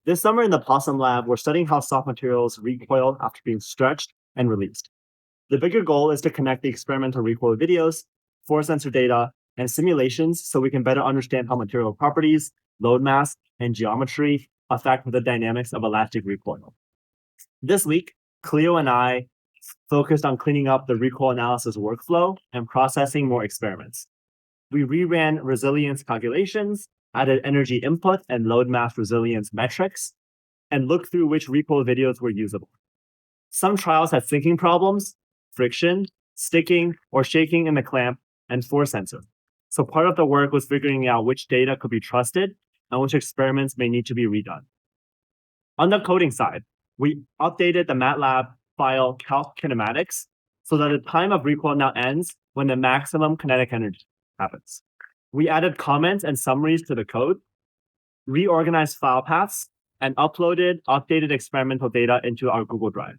This summer in the POSM Lab, we're studying how soft materials recoil after being stretched and released. The bigger goal is to connect the experimental recoil videos, force sensor data, and simulations so we can better understand how material properties, load mass, and geometry affect the dynamics of elastic recoil. This week, Cleo and I focused on cleaning up the recoil analysis workflow and processing more experiments. We reran resilience calculations, added energy input and load mass resilience metrics, and looked through which recoil videos were usable. Some trials had sinking problems, friction, sticking, or shaking in the clamp, and force sensor. So part of the work was figuring out which data could be trusted and which experiments may need to be redone. On the coding side, we updated the MATLAB file calc kinematics so that the time of recoil now ends when the maximum kinetic energy happens. We added comments and summaries to the code, reorganized file paths, and uploaded updated experimental data into our Google Drive.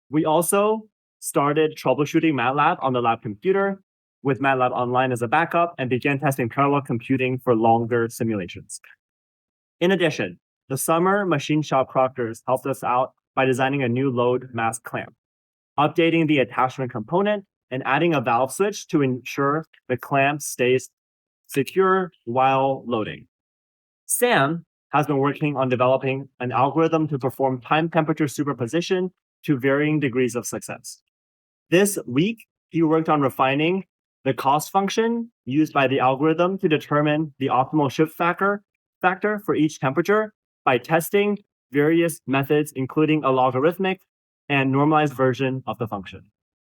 We also started troubleshooting MATLAB on the lab computer with MATLAB Online as a backup and began testing parallel computing for longer simulations. In addition, the summer machine shop proctors helped us out by designing a new load mass clamp, updating the attachment component, and adding a valve switch to ensure the clamp stays secure while loading. Sam has been working on developing an algorithm to perform time temperature superposition to varying degrees of success. This week, he worked on refining the cost function used by the algorithm to determine the optimal shift factor for each temperature by testing various methods, including a logarithmic and normalized version of the function.